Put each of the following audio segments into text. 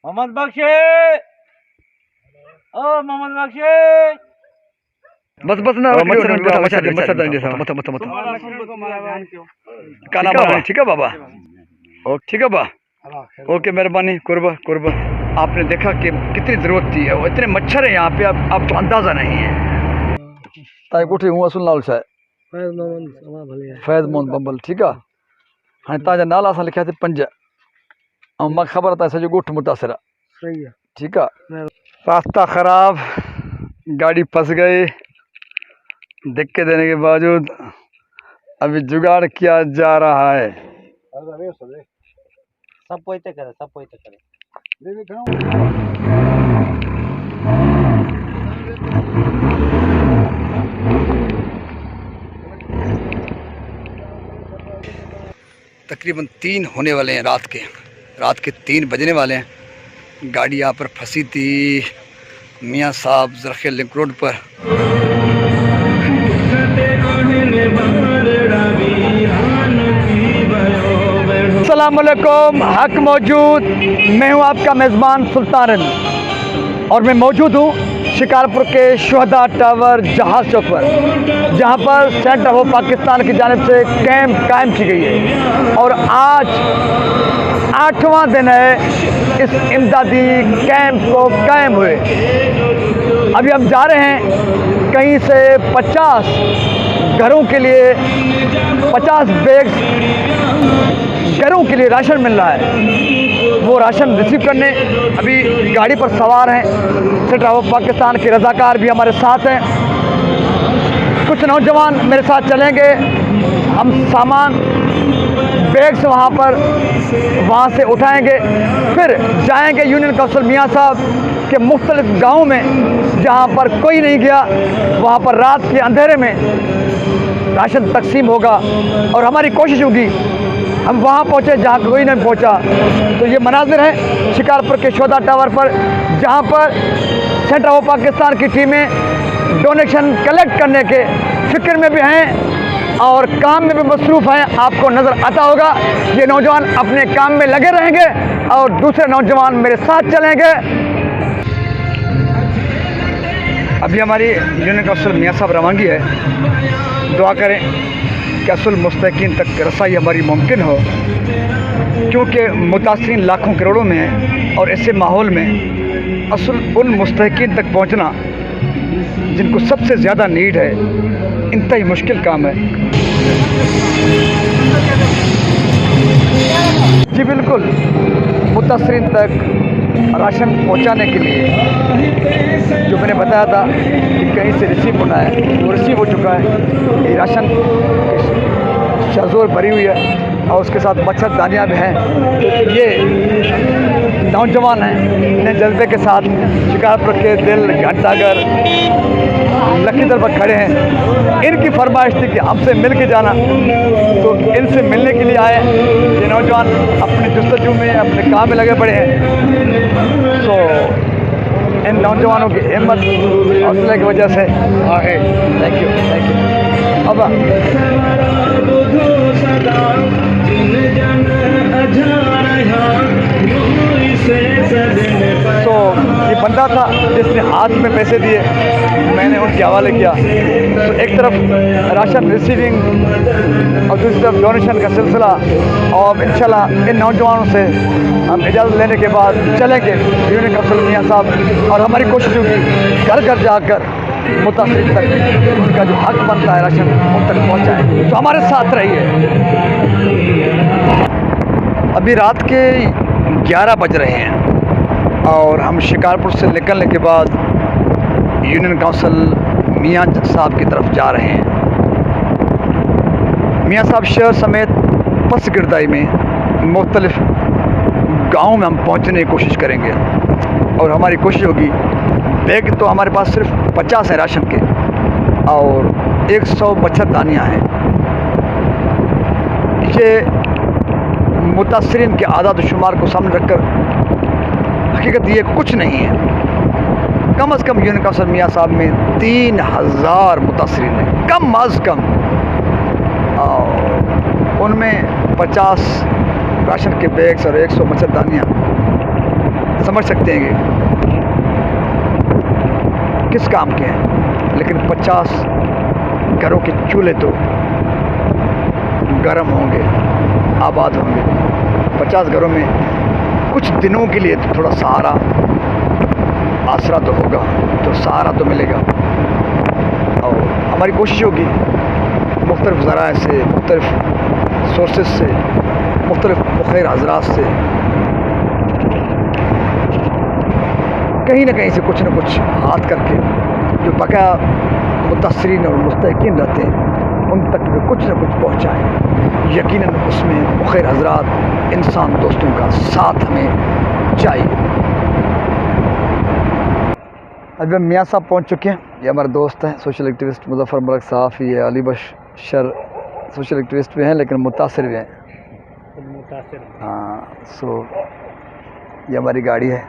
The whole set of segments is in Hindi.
मोहम्मद बख्शे, ओ मोहम्मद बख्शे। बस बस ना खाना बनाने ठीक है बाबा। ओ ठीक है बा। ओके मेहरबानी कुर्बा कुर्बा। आपने देखा कि कितनी ज़रूरत थी और इतने मच्छर हैं यहाँ पे आप तो अंदाज़ा नहीं है। ताई कोठी हूँ असुल नाल शायद फैज़ मोहम्मद बम्बल ठीक है। हाँ ताजा नाला असां लिखिया थे 5 और मैं खबर था सॼो ॻोठ मुतासिर सही है। ठीक है। रास्ता ख़राब, गाड़ी फंस गई। धक्के देने के बावजूद अभी जुगाड़ किया जा रहा है। सब पोइते करे, सब पोइते करे। तकरीबन 3 होने वाले हैं रात के 3 बजने वाले हैं। गाड़ी यहाँ पर फंसी थी मियाँ साहब ज़रखे लिंक रोड पर। अस्सलाम वालेकुम, हक मौजूद। मैं हूँ आपका मेज़बान सुल्तान और मैं मौजूद हूँ शिकारपुर के शुहदा टावर जहाज़ चौक पर, जहाँ पर सेंटर ऑफ पाकिस्तान की जानिब से कैंप कायम की गई है। और आज 8वां दिन है इस इमदादी कैंप को कायम हुए। अभी हम जा रहे हैं कहीं से 50 घरों के लिए 50 बैग्स घरों के लिए राशन मिल रहा है। वो राशन रिसीव करने अभी गाड़ी पर सवार हैं। सेंटर ऑफ पाकिस्तान के रज़ाकार भी हमारे साथ हैं। कुछ नौजवान मेरे साथ चलेंगे। हम सामान बैग्स वहाँ से उठाएंगे, फिर जाएंगे यूनियन काउंसिल मियाँ साहब के मुख्तलिफ गाँव में जहाँ पर कोई नहीं गया। वहाँ पर रात के अंधेरे में राशन तकसीम होगा और हमारी कोशिश होगी हम वहाँ पहुँचे जहाँ कोई नहीं पहुँचा। तो ये मनाजिर है शिकारपुर के शुहदा टावर पर, जहाँ पर सेंटर ऑफ पाकिस्तान की टीमें डोनेशन कलेक्ट करने के फिक्र में भी हैं और काम में भी मसरूफ़ हैं। आपको नज़र आता होगा ये नौजवान अपने काम में लगे रहेंगे और दूसरे नौजवान मेरे साथ चलेंगे। अभी हमारी यूनियन काउंसिल मियाँ साहब रवानगी है। दुआ करें कि असल मुस्तकीन तक रसाई हमारी मुमकिन हो, क्योंकि मुतासिरीन लाखों करोड़ों में है और ऐसे माहौल में असल उन मुस्तकीन तक पहुंचना जिनको सबसे ज़्यादा नीड है इंतहाई मुश्किल काम है। जी बिल्कुल, मुतासिरीन तक राशन पहुंचाने के लिए जो मैंने बताया था कि कहीं से रिसीव होना है वो रिसीव हो चुका है। ये राशन शज़ोर भरी हुई है और उसके साथ मच्छरदानियाँ भी हैं। ये नौजवान हैं, इन्हें जज्बे के साथ शिकारपुर के दिल घंटाघर लखीदर पर खड़े हैं। इनकी फरमाइश थी कि हमसे मिल के जाना, तो इनसे मिलने के लिए आए। ये नौजवान अपने जुस्तजू में अपने काम में लगे पड़े हैं। तो इन नौजवानों की हिम्मत हौसले की वजह से आगे। थैंक यू अब तो ये बंदा था जिसने हाथ में पैसे दिए, मैंने उनके हवाले किया। तो एक तरफ राशन रिसीविंग और दूसरी तरफ डोनेशन का सिलसिला। और इंशाल्लाह इन नौजवानों से हम इजाज़त लेने के बाद चलेंगे यूनियन काउंसिल मियाँ साहब और हमारी कोशिश होगी घर घर जाकर मुतासिर तक उनका जो हक बनता है राशन उन तक पहुँचाएँ। तो हमारे साथ रहिए। अभी रात के 11 बज रहे हैं और हम शिकारपुर से निकलने के बाद यूनियन काउंसिल मियाँ साहब की तरफ जा रहे हैं। मियाँ साहब शहर समेत पस गिरदाई में मुख्तलिफ गाँव में हम पहुँचने की कोशिश करेंगे और हमारी कोशिश होगी। बैग तो हमारे पास सिर्फ 50 हैं राशन के और 100 मच्छरदानियाँ हैं। ये मुतासिरीन के आदाद शुमार को सामने रखकर हकीकत ये कुछ नहीं है। कम से कम यूनियन काउंसिल मियाँ साहब में 3000 मुतासिरीन हैं कम अज़ कम, और उनमें 50 राशन के बैग्स और 100 मच्छरदानियाँ। समझ सकते हैं कि किस काम के हैं, लेकिन 50 घरों के चूल्हे तो गर्म होंगे, आबाद होंगे। 50 घरों में कुछ दिनों के लिए तो थोड़ा सहारा, आसरा तो होगा, तो सहारा तो मिलेगा। और हमारी कोशिश होगी मुख्तलिफ ज़राए से, मुख्तलिफ सोर्सेस से, मुख्तलिफ मुखैर हज़रात से कहीं ना कहीं से कुछ न कुछ हाथ करके जो बकाया मुतासरीन और मुस्तहिकीन रहते हैं उन तक भी कुछ न कुछ पहुँचाएँ। यकीनन उसमें मुखैर हज़रात, इंसान दोस्तों का साथ हमें चाहिए। अभी हम मियाँ साहब पहुँच चुके हैं। ये हमारे दोस्त हैं, सोशल एक्टिविस्ट मुज़फ़्फ़र मलिक साहब। ये अली बशर सोशल एक्टिविस्ट भी हैं लेकिन मुतासिर भी हैं। हाँ, सो ये हमारी गाड़ी है।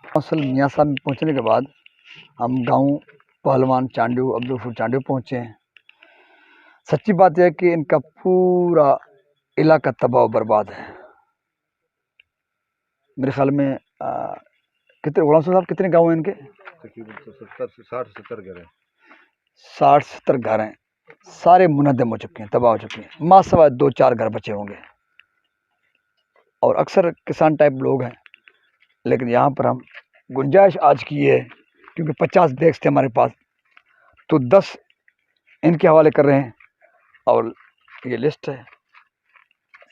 असल मियाँ साहब में पहुँचने के बाद हम गांव पहलवान चांडू, अब्दुलफुर चांडू पहुँचे हैं। सच्ची बात यह है कि इनका पूरा इलाका तबाह बर्बाद है। मेरे ख्याल में कितने, गुलाम साहब कितने गांव हैं इनके? तकरीबन 70 से 60-70 घर हैं। 60-70 घर हैं, सारे मुनहदम हो चुके हैं, तबाह हो चुके हैं। मासवा 2-4 घर बचे होंगे और अक्सर किसान टाइप लोग हैं। लेकिन यहाँ पर हम गुंजाइश आज की है, क्योंकि 50 बैग्स थे हमारे पास, तो 10 इनके हवाले कर रहे हैं। और ये लिस्ट है,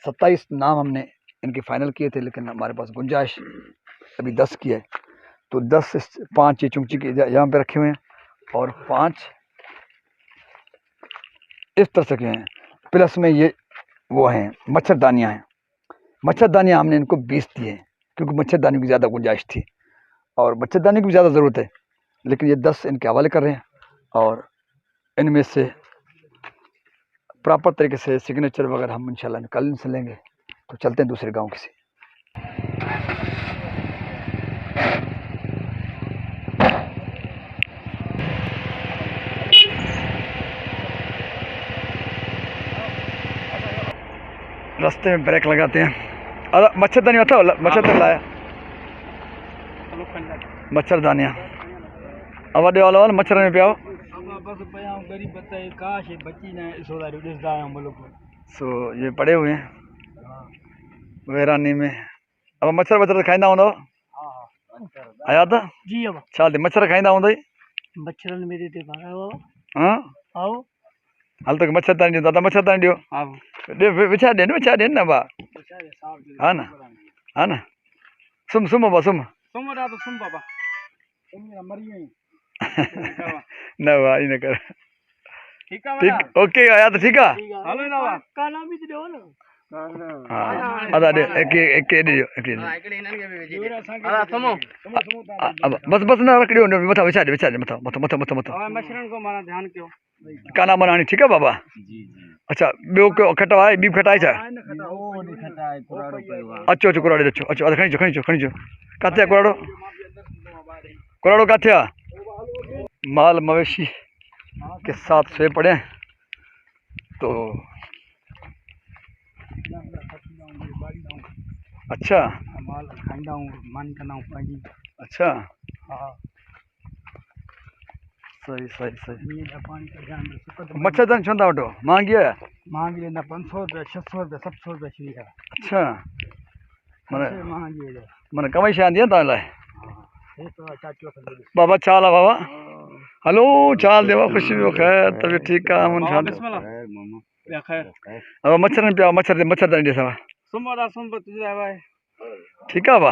27 नाम हमने इनके फाइनल किए थे, लेकिन हमारे पास गुंजाइश अभी 10 की है। तो 10 5 ये चुंची के यहाँ पे रखे हुए हैं और 5 इस तरह से के हैं। प्लस में ये वो हैं मच्छरदानियाँ हैं। मच्छरदानियाँ हमने इनको 20 दी हैं, क्योंकि मच्छरदानियों की ज़्यादा गुंजाइश थी और मच्छरदानी की भी ज़्यादा ज़रूरत है। लेकिन ये 10 इनके हवाले कर रहे हैं और इनमें से प्रॉपर तरीके से सिग्नेचर वगैरह हम इंशाल्लाह कल इनसे लेंगे। तो चलते हैं दूसरे गांव किसी। रास्ते में ब्रेक लगाते हैं। अरे मच्छरदानी होता है, मच्छरदानी लाया, मच्छरदानियाँ अब वॾे वालो मच्छर में पिया। सो ये पड़े हुए हैं वीरानी में। अब मच्छर खाईंदा हूंदव? आया था जी। अब छा दे मच्छर खाईंदा हूंदई? मच्छरन मेरे ते भागो। हाँ, आओ हाल तक मच्छरदानी ॾियो, दादा मच्छरदानी ॾियो। ॾियो, विछा ॾियनि न बा। हा न, हा न, सुम बाबा, सुम बाबा न बा, ई न कर। ठीक है, ठीक, ओके आया तो ठीक है। हेलो ना काना भी दो ना। हाँ, अदा दे एक ॾियो, एक अब बस ना रख ॾियो, मथा विछा दे, मथा मच्छरन को माना ध्यान कयो। काना बनानी, ठीक है बाबा? अच्छा, ॿियो को खटो आहे? ॿी खटाई छा? अचो कुराड़ो अचो, अदा खणी अचो। किथे आहे कुराड़ो किथे आहे? माल मवेशी के साथ सोए पड़े हैं। तो अच्छा, माल खाईंदा हूं, मन कंदा हूं पंहिंजी। अच्छा, हाँ सही। पानी का ध्यान रखो। मच्छरदानी छंदा वठो, महंगी है? महंगी लेना 500 रुपये, 600 रुपये, 700 रुपये शुरू है। अच्छा, महंगी है मन कमाई शइ आंदी आहे तव्हां लाइ? बाबा। बाबा छाल आहे बाबा? हलो छाल देवा, ख़ुशी ॿियो ख़ैर, तबियत ठीकु आहे? अमन छाल अब मच्छरनि पिया, मच्छरदानी ॾे सवा। ठीकु आहे बा?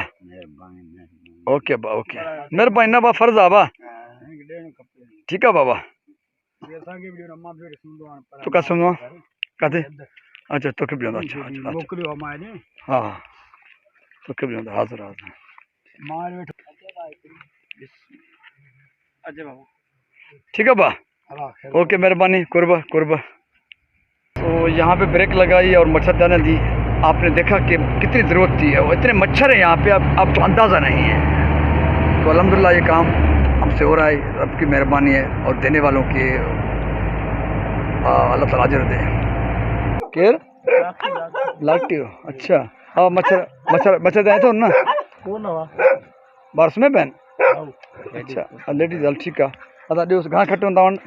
ओके बा, ओके, महिरबानी न बा, फ़र्ज़ु आहे बा। ठीकु आहे बाबा। तूं किथे सुम्हंदो आहे? किथे? अच्छा, तोखे बि हूंदो? अच्छा, हा, तोखे बि हूंदो? हाज़िर। ठीक है बा, ओके, मेहरबानी, कुर्बा। तो यहाँ पे ब्रेक लगाई और मच्छरदानी दी। आपने देखा कि कितनी ज़रूरत थी, और इतने मच्छर हैं यहाँ पे, आपको अंदाज़ा नहीं है। तो अल्हम्दुलिल्लाह ये काम हम हमसे हो रहा है, रब की मेहरबानी है और देने वालों की अल्लाह ताला अजर दे। केर लागती हो अच्छा। हाँ मच्छर मच्छर मच्छर आए तो ना बारस में बहन अच्छा लेडीज हल ठीक आहे। अदा ॾियोस घणा खट हूंदा आहिनि?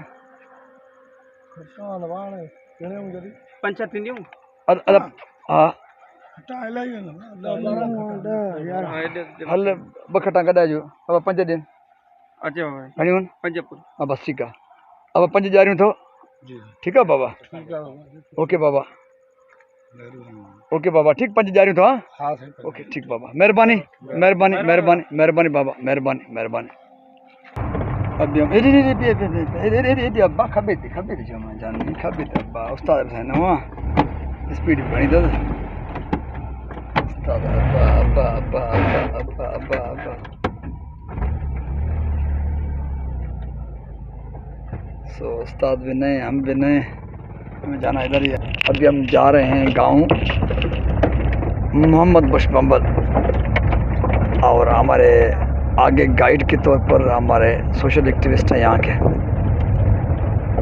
हा हल ॿ खटा कढाइजो। अब 5 ॾियनि घणियूं आहिनि? हा बसि ठीकु आहे। अब 5 ॾियारियूं अथव? ठीकु आहे बाबा। ओके बाबा ओके बाबा ठीक 5 ॾियारियूं अथव? हाँ ओके ठीक बाबा महिरबानी महिरबानी महिरबानी महिरबानी बाबा महिरबानी महिरबानी। अभी हम अब्बा खबे थी जमा जान खबे थी अब्बा उस्ताद है ना वहाँ स्पीड बनी दो उस्ताद अब्बा अब्बा अब्बा अब्बा अब्बा अब्बा। सो उस्ताद भी नहीं हम भी नहीं, हमें जाना इधर ही है। अभी हम जा रहे हैं गांव मोहम्मद बख्श बम्बल और हमारे आगे गाइड के तौर पर हमारे सोशल एक्टिविस्ट हैं यहाँ के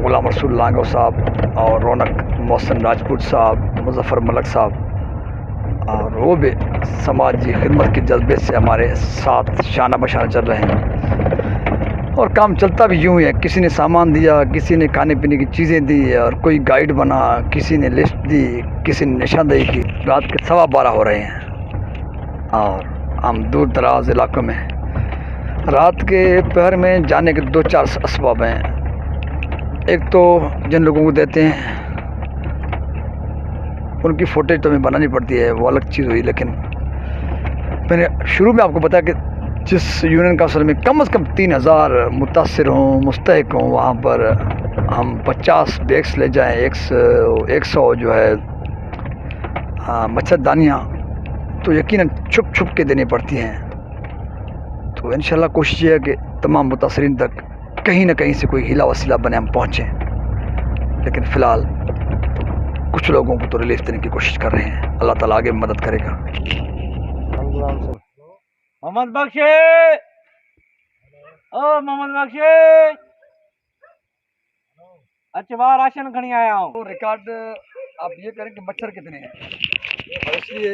गुलाम रसूल लांगो साहब और रौनक मोहसिन राजपूत साहब मुजफ्फर मलक साहब, और वो भी समाजी खिदमत के जज्बे से हमारे साथ शाना बशाना चल रहे हैं। और काम चलता भी यूँ ही है, किसी ने सामान दिया, किसी ने खाने पीने की चीज़ें दी और कोई गाइड बना, किसी ने लिस्ट दी, किसी ने निशानदेही की। रात के 12:15 हो रहे हैं और हम दूर दराज इलाकों में रात के पहर में जाने के 2-4 असबाब हैं। एक तो जिन लोगों को देते हैं उनकी फ़ोटेज तो हमें बनानी पड़ती है, वो अलग चीज़ हुई। लेकिन मैंने शुरू में आपको बताया कि जिस यूनियन काउंसिल में कम से कम 3000 मुतासिर हों, मुस्तहिक हों, वहाँ पर हम 50 बैग्स ले जाएँ, 100 जो है मच्छरदानियाँ तो यकीनन छुप छुप के देनी पड़ती हैं। तो इंशाल्लाह कोशिश ये है कि तमाम मुतासरीन तक कहीं ना कहीं से कोई हीला वसीला बने हम पहुँचें। लेकिन फ़िलहाल कुछ लोगों को तो रिलीफ देने की कोशिश कर रहे हैं, अल्लाह ताला आगे मदद करेगा। मोहम्मद बख्शे ओ मोहम्मद बख्शे अच्छा बाहर राशन खड़ी आया हूँ। तो रिकॉर्ड आप ये करें कि मच्छर कितने हैं, और इसलिए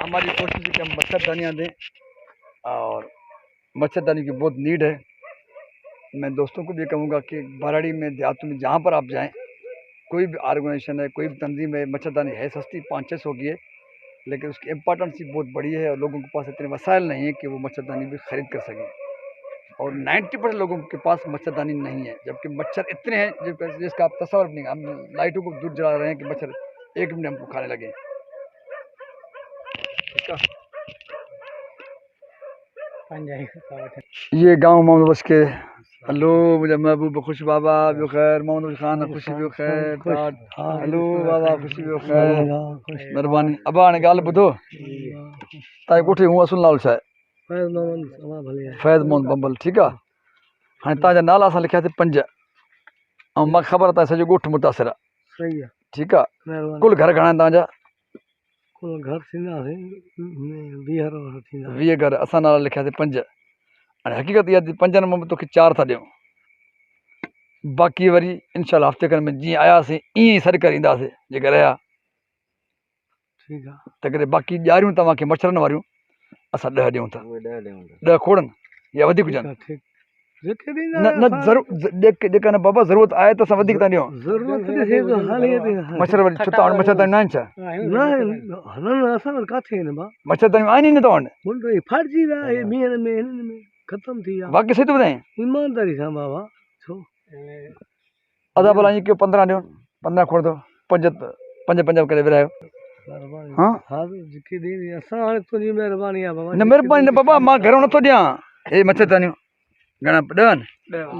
हमारी कोशिश है कि हम मच्छरदानियाँ दें और मच्छरदानी की बहुत नीड है। मैं दोस्तों को भी कहूँगा कि बाराड़ी में देहातों में जहाँ पर आप जाएं, कोई भी ऑर्गेनाइजेशन है, कोई भी तंजीम है, मच्छरदानी है सस्ती 500-600 की है, लेकिन उसकी इम्पोर्टेंस ही बहुत बड़ी है और लोगों के पास इतने वसाइल नहीं है कि वो मच्छरदानी भी ख़रीद कर सकें। और 90% लोगों के पास मच्छरदानी नहीं है, जबकि मच्छर इतने हैं जिसका आप तस्वर नहीं। हम लाइटों को दूर जला रहे हैं कि मच्छर 1 मिनट हमको खाने लगे। ये गांव मोहम्मद बख्श के हेलो मुझे महबूब खुश बाबा भी खैर मोहम्मद खान खुशी भी खैर हेलो बाबा खुशी भी खैर मेहरबानी। अब हाणे ॻाल्हि ॿुधो, तव्हांजी कोठी हूअं असुल नालो छा आहे? फैज़ मोहम्मद बम्बल ठीकु आहे। हाणे तव्हांजा नाला असां लिखियासीं 5 ऐं मूंखे ख़बर आहे तव्हां सॼो ॻोठु मुतासिर आहे ठीकु आहे। कुल घर घणा आहिनि तव्हांजा? 20 घर असां नाला लिखियासीं 5। हाणे हक़ीक़त इहा 5 मां तोखे 4 था ॾियूं, बाक़ी वरी इनशाला हफ़्ते खनि में जीअं आयासीं ईअं ई सॾु करे ईंदासीं जेके रहिया ठीकु आहे। त करे बाक़ी ॾियारियूं तव्हांखे मच्छरनि वारियूं असां 10 ॾियूं था। 10 खोड़नि या वधीक हुजनि न जेका न बाबा ज़रूरत आहे त असां वधीक था ॾियूं। मच्छर वरी छो तव्हां वटि मच्छरदानियूं न आहिनि छा? मच्छरदानियूं आहिनि ई न तव्हां वटि? बाक़ी सही थो ॿुधाईं ईमानदारी सां बाबा छो अदा भला ईअं कयो 15 ॾियो, 15 खोड़ दो 5 करे विरायो। हाँ न महिरबानी न बाबा मां घरों नथो ॾियां। हे मच्छरदानियूं घणा 10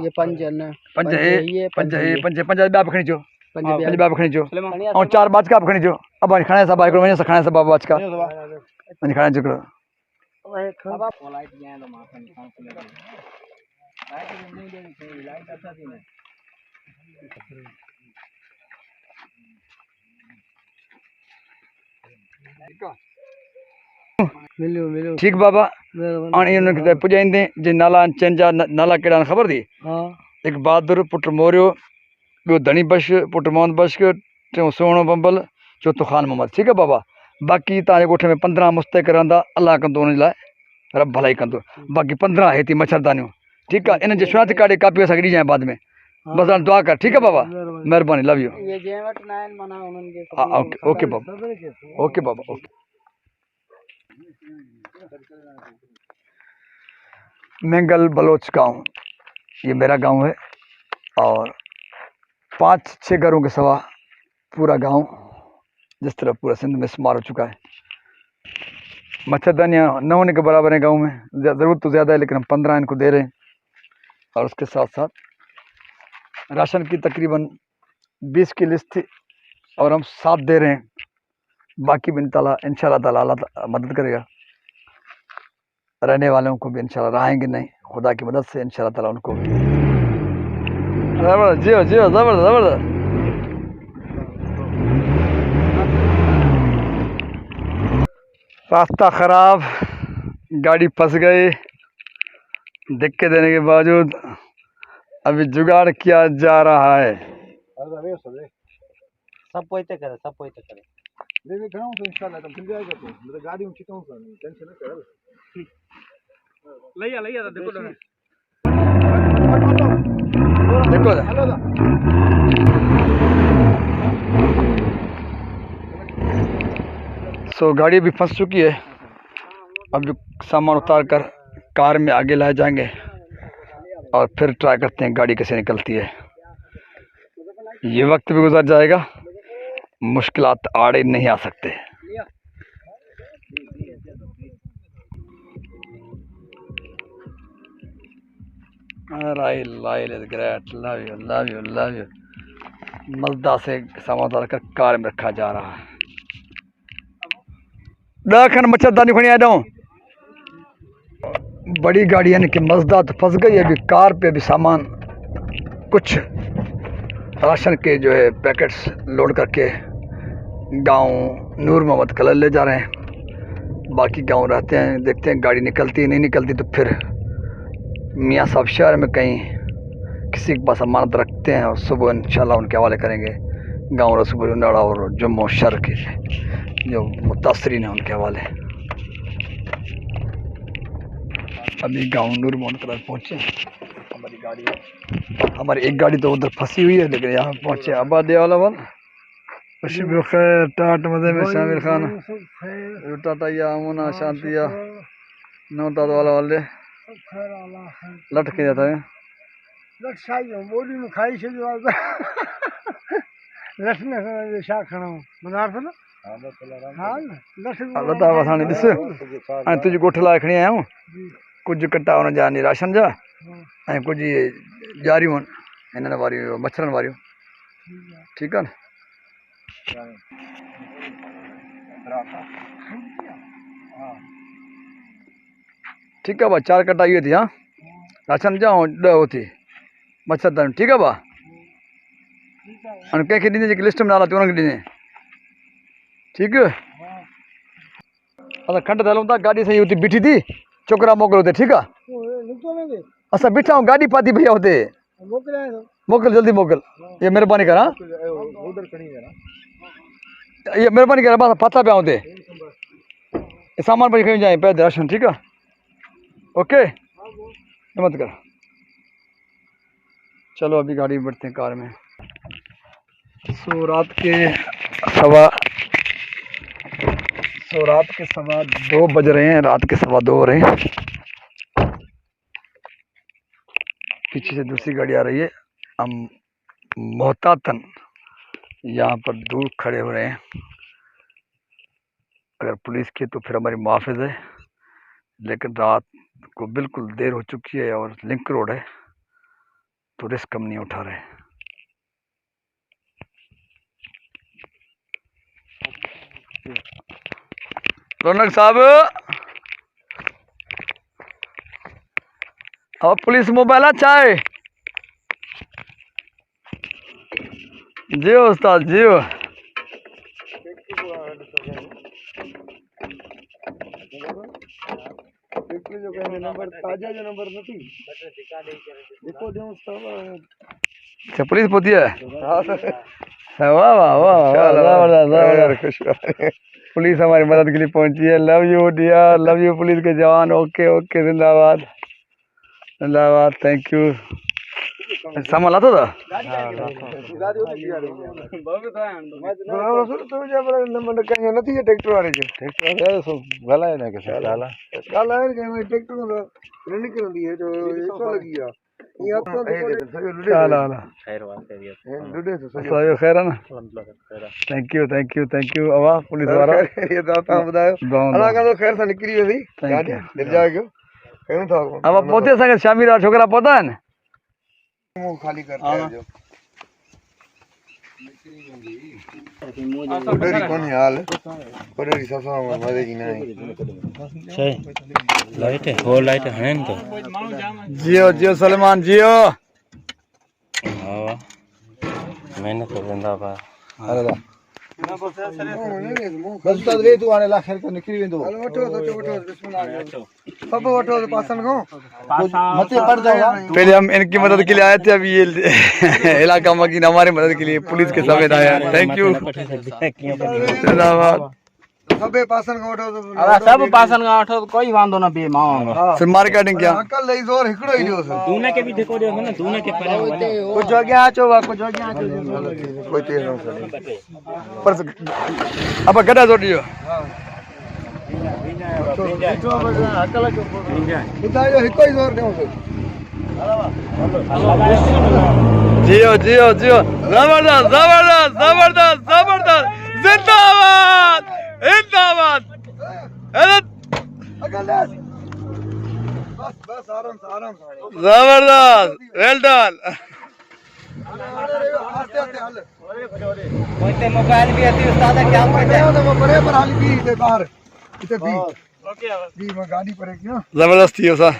ये 5 न 5 हे 5 हे 5 ॿिया बि खणी अचो, 5 ॿिया बि खणी अचो ऐं 4 बाचका बि खणी अचो। अब खणाए सभु हिकिड़ो वञे खणाए सभु बाचका वञी खणाए हिकिड़ो। मिलियो मिलियो ठीक बाबा मेहरबानी आने उन्हें पुजाइंदे जे नाला चेंज नाला केड़ा खबर थी हाँ एक बहादुर पुट मोरियो बो धनी बश पुट मोहम्मद बश टियों सोनो बंबल चौथो खान मोहम्मद ठीक है बाबा बाकी तव्हांजे ॻोठ में 15 मुस्तैक रहंदा अल्लाह कंदो उन लाइ रब भलाई कंदो बाकी 15 है थी मच्छरदानियूं ठीक है इन जे सुञात कार्ड कापी असांखे ॾिजांइ बाद में बस हाणे दुआ कर ठीक है बाबा महिरबानी लव यू ये जे वट ना आहिनि माना उन्हनि खे ओके ओके बाबा ओके बाबा ओके मैंगल बलोच गांव ये मेरा गांव है और 5-6 घरों के सिवा पूरा गांव जिस तरह पूरा सिंध में शुमार हो चुका है मच्छरदानियाँ न होने के बराबर है गांव में ज़रूरत तो ज़्यादा है लेकिन हम 15 इनको दे रहे हैं और उसके साथ साथ राशन की तकरीबन 20 की लिस्ट थी और हम 7 दे रहे हैं बाकी भी इंशाल्लाह ताला अल्लाह मदद करेगा रहने वालों को भी इंशाल्लाह रहेंगे नहीं खुदा की मदद से इंशाल्लाह ताला उनको जबरदस्त जियो जियो जबरदस्त जबरदस्त रास्ता ख़राब गाड़ी फंस गई धक्के देने के बावजूद अभी जुगाड़ किया जा रहा है सब पोइते करे दे खड़ा हूं तो इंशाल्लाह तुम मिल जाएगा तो मेरा गाड़ी ऊंची तो टेंशन न कर लैया देखो सो गाड़ी भी फंस चुकी है अब जो सामान उतार कर कार में आगे लाए जाएंगे और फिर ट्राई करते हैं गाड़ी कैसे निकलती है ये वक्त भी गुजर जाएगा मुश्किलात आड़े नहीं आ सकते मजदा से सामान उतार कर कार में रखा जा रहा है खन मच्छरदानी खड़ी आ जाऊँ बड़ी गाड़ी यानी कि मजदा तो फंस गई अभी कार पे भी सामान कुछ राशन के जो है पैकेट्स लोड करके गांव नूर मोहम्मद कलर ले जा रहे हैं बाकी गांव रहते हैं देखते हैं गाड़ी निकलती नहीं निकलती तो फिर मियाँ साहब शहर में कहीं किसी के पास अमानत रखते हैं और सुबह इंशाल्लाह उनके हवाले करेंगे गाँव रसूल उंडाड़ा और जम्मू शहर के जो मुतासरीन हैं उनके हवाले अभी गांव नूर मोहम्मद कलर पहुँचे हमारी गाड़ी हमारी एक गाड़ी तो उधर फंसी हुई है लेकिन यहाँ पहुँचे आबादी वाला खुशबू खैर टाट मजे में शामिल खान टाटा या अमुना शांतिया नौताद वाला वाले लट के जाता है लट साई बोली में खाई से जो लट ने शा खणो मनार था ना हां लट लता वसानी दिस हां तुझे गोठला खणी आया हूं कुछ कट्टा उन जा राशन जा ऐं कुछ ये जारियूं हिननि वारियूं मच्छरनि वारियूं ठीकु आहे न ठीकु आहे भाउ 4 कट्टा इहे थी हाँ राशन जा ऐं 10 हो थी मच्छरदानियूं ठीकु आहे भाउ हाणे कंहिंखे ॾींदे जेकी लिस्ट में नाला थी उन्हनि खे ॾींदे ठीकु असां खंड ते हलूं था गाॾी सही हुते बीठी थी छोकिरा मोकिलियो हुते ठीकु आहे असां बीठा आहियूं गाॾी पाती भैया हुते मोकिल जल्दी मोकिल ये महिरबानी कर हाँ ये महिरबानी कर बस फाथा पिया हुते सामान पर खणी जाए पैद राशन ठीकु आहे ओके हिम्मत कर चलो अभी गाड़ी में बढ़ते हैं कार में सो रात के सवा 2 बज रहे हैं रात के 2:15 हो रहे हैं पीछे से दूसरी गाड़ी आ रही है हम मोहतातन यहाँ पर दूर खड़े हो रहे हैं अगर पुलिस की तो फिर हमारी मुआफ़िज़ है लेकिन रात को बिल्कुल देर हो चुकी है और लिंक रोड है तो रिस्क हम नहीं उठा रहे रौनक साहब और पुलिस मोबाइल चाहे जियो उस्ताद जियो नंबर ताजा जो नंबर नहीं देखो जो सब अच्छा पुलिस पहुंची है हाँ वाह वाह वाह जबरदस्त पुलिस हमारी मदद के लिए पहुंची है love you dear love you police के जवान ओके ओके जिंदाबाद जिंदाबाद थैंक यू सामान लाता था नंबर कहीं नहीं ट्रैक्टर वाले जो ट्रैक्टर वाले सब गला है ना के साला गला है कि ट्रैक्टर में रनिंग कर दी है जो इसको लगी है ये तो चला लुडे से सही खैर है ना थैंक यू अवा पुलिस वाला ये दाता बताओ अला का तो खैर से निकली वही दिल जाएगा कहीं था अब पोते संगे शामिल आ छोकरा पता है ना मुंह खाली करते हैं जो कोडरी कौन हाल कोडरी सफा में मजे की नहीं सही लाइट है हो लाइट है न तो जियो जियो सलमान जियो हां मैंने तो जिंदाबाद अरे ला बस तो रे तू आने ला खैर को निकली वेंदो अरे वठो बिस्मिल्लाह सब वठो पासन को मते पड़ जाओगा पहले हम इनकी मदद के लिए आए थे अब ये इलाका मकीन हमारे मदद के लिए पुलिस के समेत आया थैंक यू जिंदाबाद सबे पासन को वठो अरे सब पासन का उठो कोई वांदो ना बे मावा फिर मार्केटिंग क्या अकल लई जोर हिकड़ो ही जो दूने के भी देखो दियो ना दूने के परे कुछ जगह आचो कुछ जगह आचो कोई तेज न पर अब गड्ढा जोड़ दियो अकल जो इतना जो हिको ही जोर देऊ जियो जियो जियो जबरदस्त जबरदस्त जबरदस्त जबरदस्त जिंदाबाद जिंदाबाद अकल बस बस आराम से जबरदस्त वेल डन आस्ते आस्ते हल कोई मोबाइल भी आती उस्ताद क्या पड़े हो तो बड़े पर हाल भी इधर बाहर इधर भी ओके भी मैं गाड़ी पर है क्या जबरदस्त थी सा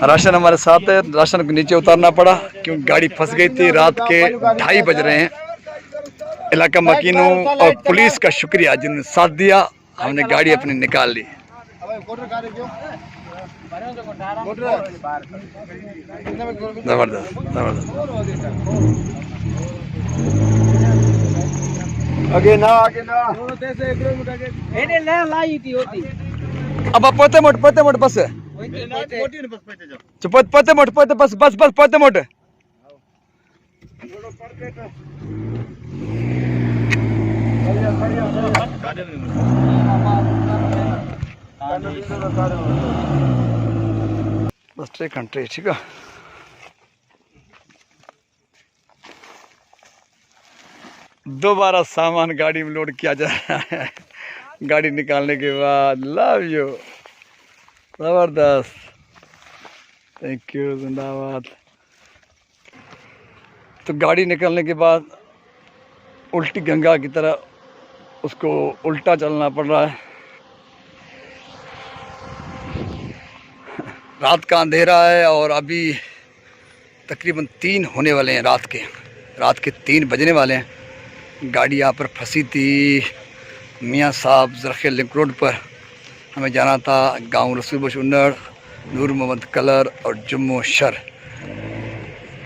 राशन हमारे साथ है राशन को नीचे उतारना पड़ा क्योंकि गाड़ी फंस गई थी रात के 2:30 बज रहे हैं इलाका मकीनों और पुलिस का शुक्रिया जिन्होंने साथ दिया हमने गाड़ी अपनी निकाल ली जबरदस्त जबरदस्त आगे ना एने ले लाई थी होती अब पते मोट बस पते मोट बस पते मोट बस ट्रे कंट्री ठीक है दोबारा सामान गाड़ी में लोड किया जा रहा है गाड़ी निकालने के बाद लव यू जबरदस्त थैंक यू जिंदाबाद तो गाड़ी निकलने के बाद उल्टी गंगा की तरह उसको उल्टा चलना पड़ रहा है रात का अंधेरा है और अभी तकरीबन 3 होने वाले हैं रात के 3 बजने वाले हैं गाड़ी यहाँ पर फंसी थी मियाँ साहब जरखे लिंक रोड पर हमें जाना था गांव रसूल बख्श उन्नड़ नूर मोहम्मद कलर और जुम्मो शर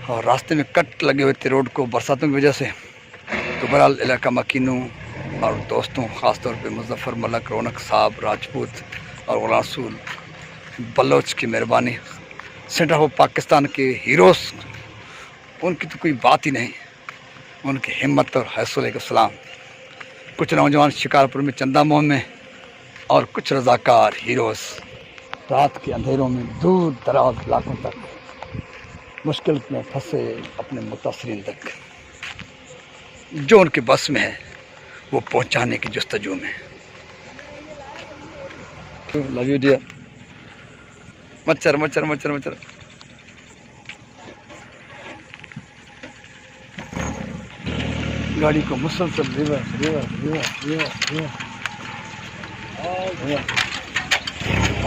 और रास्ते में कट लगे हुए थे रोड को बरसातों की वजह से तो बहरहाल इलाका मकीनों और दोस्तों ख़ास तौर पे मुजफ्फर मलक रौनक साहब राजपूत और रसूल बलोच की मेहरबानी सेंटर ऑफ पाकिस्तान के हीरोज़ उनकी तो कोई बात ही नहीं उनकी हिम्मत और हौसले को सलाम कुछ नौजवान शिकारपुर में चंदा मोहन में और कुछ रज़ाकार हीरोज़ रात के अंधेरों में दूर दराज इलाकों तक मुश्किल में फंसे अपने मुतासरीन तक जो उनके बस में है वो पहुंचाने की जस्तजू में लव यू डियर मच्छर मच्छर मच्छर मच्छर गाड़ी को मुसलसल reverse reverse reverse reverse reverse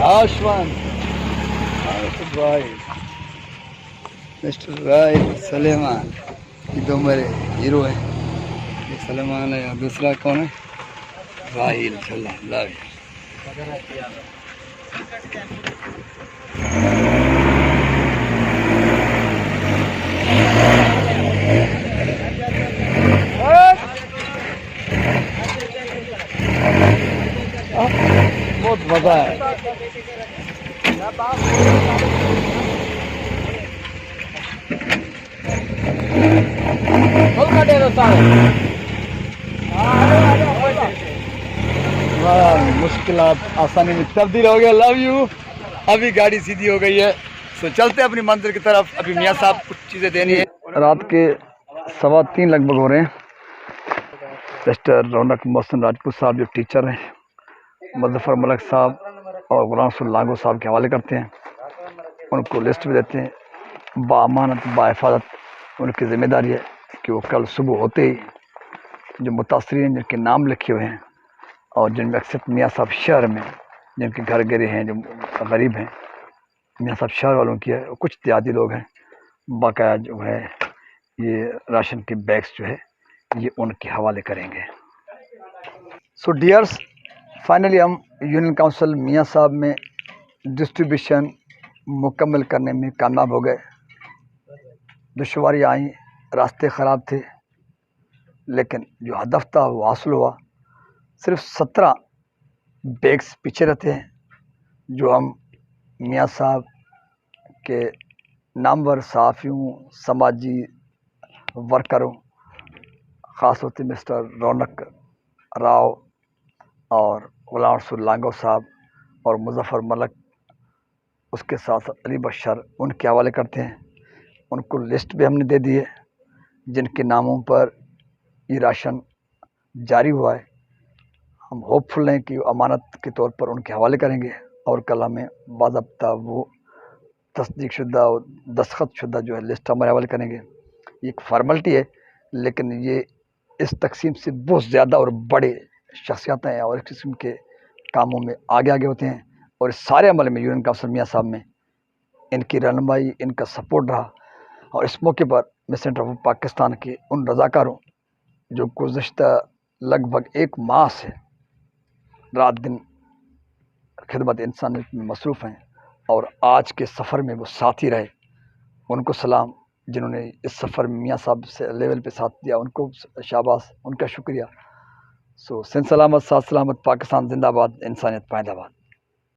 आशमान भाई मिस्टर भाई सलेमान ये दो मेरे हीरो है एक सलेमान है और दूसरा कौन है राहिल बहुत मजा है। मुश्किलात आसानी में तब्दील हो गया। Love you. अभी गाड़ी सीधी हो गई है, तो चलते हैं अपनी मंदिर की तरफ। अभी मियाँ साहब कुछ चीज़ें देनी है। रात के 3:15 लगभग हो रहे हैं। मिस्टर रौनक मोहसिन राजपूत साहब जो टीचर हैं, मुजफ्फर मलिक साहब और गुलाम रसूल लागो साहब के हवाले करते हैं। उनको लिस्ट भी देते हैं। बामानत बाहिफाजत उनकी ज़िम्मेदारी है कि वो कल सुबह होते ही जो मुतासरीन जिनके नाम लिखे हुए हैं और जिनमें अक्सर मियाँ साहब शहर में जिनके घर गिरे हैं, जो गरीब हैं, मियाँ साहब शहर वालों की है, कुछ देहाती लोग हैं, बाकाया जो है ये राशन के बैग्स जो है ये उनके हवाले करेंगे। सो डियर्स, फाइनली हम यूनियन काउंसिल मियाँ साहब में डिस्ट्रीब्यूशन मुकम्मल करने में कामयाब हो गए। दुश्वारी आई, रास्ते ख़राब थे, लेकिन जो हदफ था वो हासिल हुआ। सिर्फ 17 बैग्स पीछे रहते हैं जो हम मियाँ साहब के नामवर सहाफ़ियों, समाजी वर्करों, ख़ास होते मिस्टर रौनक राव और गुलाम रसूल लागो साहब और मुजफ्फर मलिक, उसके साथ अली बशर, उनके हवाले करते हैं। उनको लिस्ट भी हमने दे दी है जिनके नामों पर ये राशन जारी हुआ है। हम होपफुल हैं कि अमानत के तौर पर उनके हवाले करेंगे और कल हमें बाज़ाब्ता वो तस्दीक शुदा और दस्तखत शुदा जो है लिस्ट हमारे हवाले करेंगे। ये एक फॉर्मेलिटी है, लेकिन ये इस तकसीम से बहुत ज़्यादा और बड़े शख्सियतें हैं और इस किस्म के कामों में आगे आगे होते हैं। और इस सारे अमल में यूनियन काउंसिल मियाँ साहब में इनकी रहनुमाई, इनका सपोर्ट रहा। और इस मौके पर मैं सेंटर ऑफ पाकिस्तान के उन रज़ाकारों जो गुज़श्ता लगभग 1 माह से रात दिन खिदमत इंसानियत में मसरूफ़ हैं और आज के सफ़र में वो साथी रहे, उनको सलाम। जिन्होंने इस सफ़र में मियाँ साहब से लेवल पे साथ दिया, उनको शाबाश, उनका शुक्रिया। सो सिंध सलामत, साथ सलामत, पाकिस्तान जिंदाबाद, इंसानियत पाइंदाबाद।